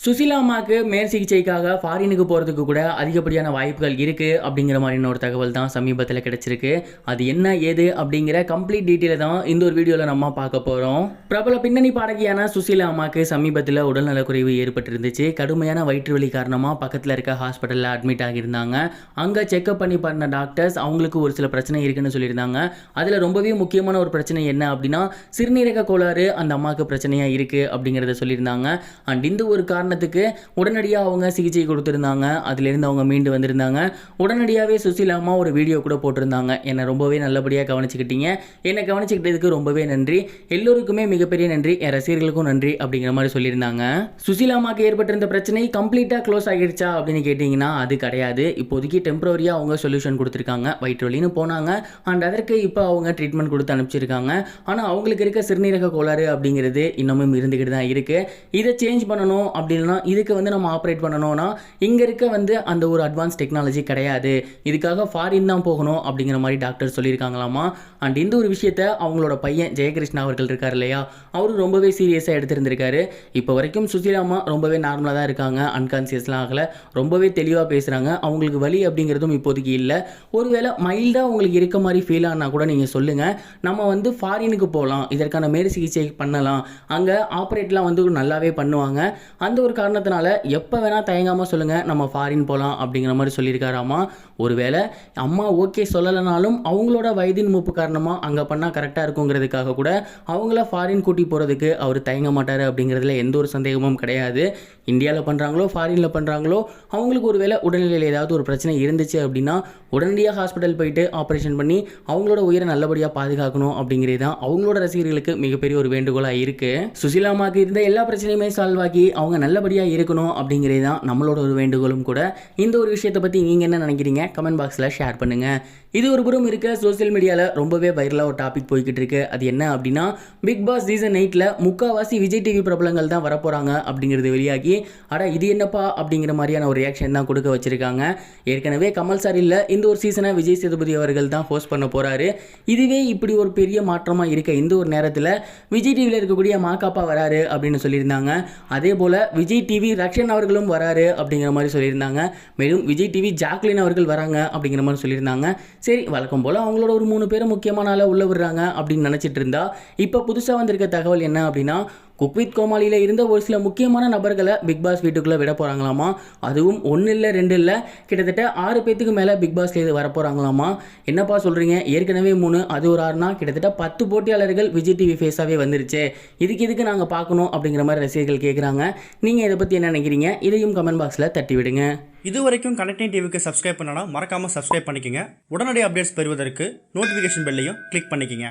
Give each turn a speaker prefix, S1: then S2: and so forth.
S1: சுசிலா அம்மாவுக்கு மேல் சிகிச்சைக்காக ஃபாரினுக்கு போகிறதுக்கு கூட அதிகப்படியான வாய்ப்புகள் இருக்குது அப்படிங்கிற மாதிரியான ஒரு தகவல் தான் சமீபத்தில் கிடைச்சிருக்கு. அது என்ன ஏது அப்படிங்கிற கம்ப்ளீட் டீட்டெயிலை தான் இந்த ஒரு வீடியோவில் நம்ம பார்க்க போகிறோம். பிரபல பின்னணி பாடகியான சுசிலா அம்மாவுக்கு சமீபத்தில் உடல்நலக்குறைவு ஏற்பட்டிருந்துச்சு. கடுமையான வயிற்று வலி காரணமாக பக்கத்தில் இருக்க ஹாஸ்பிட்டலில் அட்மிட் ஆகியிருந்தாங்க. அங்கே செக்அப் பண்ணி பண்ண டாக்டர்ஸ் அவங்களுக்கு ஒரு சில பிரச்சனை இருக்குன்னு சொல்லியிருந்தாங்க. அதில் ரொம்பவே முக்கியமான ஒரு பிரச்சனை என்ன அப்படின்னா சிறுநீரக கோளாறு அந்த அம்மாவுக்கு பிரச்சனையாக இருக்குது அப்படிங்கிறத சொல்லியிருந்தாங்க. அண்ட் இந்த ஒரு காரணத்துக்கு உடனடியாக அவங்க சிகிச்சை கொடுத்துருந்தாங்க. அதிலிருந்து அவங்க மீண்டு வந்திருந்தாங்க. உடனடியாகவே சுசிலா அம்மா ஒரு வீடியோ கூட போட்டிருந்தாங்க. என்னை ரொம்பவே நல்லபடியாக கவனிச்சுக்கிட்டீங்க, என்னை கவனிச்சுக்கிட்டதுக்கு ரொம்பவே நன்றி, எல்லோருக்குமே மிகப்பெரிய நன்றி, என் ரசிகர்களுக்கும் நன்றி அப்படிங்கிற மாதிரி சொல்லியிருந்தாங்க. சுசிலா அம்மாவுக்கு ஏற்பட்டிருந்த பிரச்சனை கம்ப்ளீட்டாக க்ளோஸ் ஆகிடுச்சா அப்படின்னு கேட்டிங்கன்னா அது கிடையாது. இப்போதைக்கு டெம்பரரியாக அவங்க சொல்யூஷன் கொடுத்துருக்காங்க. வயிற்று வலின்னு போனாங்க அண்ட் அதற்கு இப்போ அவங்க ட்ரீட்மெண்ட் கொடுத்து அனுப்பிச்சிருக்காங்க. ஆனால் அவங்களுக்கு இருக்க சிறுநீரக கோளாறு அப்படிங்கிறது இன்னமும் இருந்துக்கிட்டு தான் இருக்குது. இதை சேஞ்ச் பண்ணணும் அப்படின்னா இதுக்கு நம்ம ஆப்ரேட் பண்ணணும்னா இங்கே இருக்க அந்த ஒரு அட்வான்ஸ் டெக்னாலஜி கிடையாது. இதுக்காக ஃபாரின் தான் போகணும் அப்படிங்கிற மாதிரி டாக்டர் சொல்லியிருக்காங்களாமா. அண்ட் இந்த ஒரு விஷயத்தை அவங்களோட பையன் ஜெயகிருஷ்ணா அவர்கள் இருக்கார் இல்லையா, அவரு ரொம்பவே சீரியஸாக எடுத்திருந்திருக்காரு. இப்போ வரைக்கும் சுசிலா அம்மா ரொம்பவே நார்மலாக தான் இருக்காங்க. அன்கான்சியஸ்லாம் ஆகலை. ரொம்பவே தெளிவாக பேசுகிறாங்க. அவங்களுக்கு வலி அப்படிங்கிறதும் இப்போதைக்கு இல்லை. ஒருவேளை மைல்டாக அவங்களுக்கு இருக்க மாதிரி ஃபீல் ஆனால் கூட நீங்கள் சொல்லுங்கள், நம்ம ஃபாரினுக்கு போகலாம், இதற்கான மேல் சிகிச்சை பண்ணலாம், அங்கே ஆப்ரேட்லாம் நல்லாவே பண்ணுவாங்க. அந்த ஒரு காரணத்தினால எப்போ வேணால் தயங்காமல் சொல்லுங்கள், நம்ம ஃபாரின் போகலாம் அப்படிங்கிற மாதிரி சொல்லியிருக்காராமா. ஒருவேளை அம்மா ஓகே சொல்லலைனாலும் அவங்களோட வயதின் மூப்பு காரணமாக அங்கே பண்ணால் கரெக்டாக இருக்குங்கிறதுக்காக கூட அவங்கள ஃபாரின் கூட்டி போகிறதுக்கு அவர் தயங்க மாட்டார் அப்படிங்கிறதுல எந்த ஒரு சந்தேகமும் கிடையாது. இந்தியாவில் பண்ணுறாங்களோ ஃபாரினில் பண்ணுறாங்களோ அவங்களுக்கு ஒருவேளை உடல்நிலையில் ஏதாவது ஒரு பிரச்சனை இருந்துச்சு அப்படின்னா உடனடியாக ஹாஸ்பிட்டல் போயிட்டு ஆப்ரேஷன் பண்ணி அவங்களோட உயிரை நல்லபடியாக பாதுகாக்கணும் அப்படிங்கிறது தான் அவங்களோட ரசிகர்களுக்கு மிகப்பெரிய ஒரு வேண்டுகோளாக இருக்குது. சுசிலா அம்மாவுக்கு இருந்த எல்லா பிரச்சனையுமே சால்வ் ஆகி அவங்க நல்லபடியாக இருக்கணும் அப்படிங்கிறது தான் நம்மளோட ஒரு வேண்டுகோளும் கூட. இந்த ஒரு விஷயத்தை பற்றி நீங்கள் என்ன நினைக்கிறீங்க? கமெண்ட் பாக்ஸில் ஷேர் பண்ணுங்கள். இது ஒரு புறம் இருக்க சோசியல் மீடியாவில் ரொம்பவே வைரலாக ஒரு டாபிக் போய்கிட்டு இருக்கு. அது என்ன அப்படின்னா பிக் பாஸ் சீசன் 8ல் முக்கால்வாசி விஜய் டிவி பிரபலங்கள் தான் வரப்போகிறாங்க அப்படிங்கிறது வெளியாகி இது என்னப்பா அப்படிங்கிற மாதிரியான ஒரு ரியாக்ஷன் தான் கொடுக்க வச்சிருக்காங்க. ஏற்கனவே கமல் சார் இல்லை, இந்த ஒரு சீசனை விஜய் சேதுபதி அவர்கள் தான் ஹோஸ்ட் பண்ண போகிறாரு. இதுவே இப்படி ஒரு பெரிய மாற்றமாக இருக்க இந்த ஒரு நேரத்தில் விஜய் டிவியில் இருக்கக்கூடிய மாக்காப்பா வராரு அப்படின்னு சொல்லியிருந்தாங்க. அதே போல் விஜய் டிவி ரக்ஷன் அவர்களும் வராரு அப்படிங்கிற மாதிரி சொல்லியிருந்தாங்க. மேலும் விஜய் டிவி ஜாக்லின் அவர்கள் வராங்க அப்படிங்கிற மாதிரி சொல்லியிருந்தாங்க. சரி, வழக்கம் போல் அவங்களோட ஒரு 3 பேரும் முக்கியமான ஆளாக உள்ள விடுறாங்க அப்படின்னு நினச்சிட்டு இருந்தா இப்போ புதுசாக வந்திருக்க தகவல் என்ன அப்படின்னா குக் வித் கோமாளியில் இருந்த ஒரு சில முக்கியமான நபர்களை பிக் பாஸ் வீட்டுக்குள்ளே விட போகிறாங்களாமா. அதுவும் 1 இல்லை 2 இல்லை, கிட்டத்தட்ட 6 பேத்துக்கு மேலே பிக் பாஸ்லேயே வரப்போகிறாங்களாமா. என்னப்பா சொல்கிறீங்க, ஏற்கனவே 3 அது ஒரு 6னா கிட்டத்தட்ட 10 போட்டியாளர்கள் விஜய் டிவி ஃபேஸாகவே வந்துருச்சு. இதுக்கு நாங்கள் பார்க்கணும் அப்படிங்கிற மாதிரி ரசிகர்கள் கேட்குறாங்க. நீங்கள் இதை பற்றி என்ன நினைக்கிறீங்க? இதையும் கமெண்ட் பாக்ஸில் தட்டி விடுங்க.
S2: இது வரைக்கும் கனெக்டிங் டிவிக்கு சப்ஸ்கிரைப் பண்ணனா மறக்காமல் சப்ஸ்கிரைப் பண்ணிக்கங்க. உடனடி அப்டேட்ஸ் பெறுவதற்கு நோட்டிஃபிகேஷன் பெல்லையும் கிளிக் பண்ணிக்கங்க.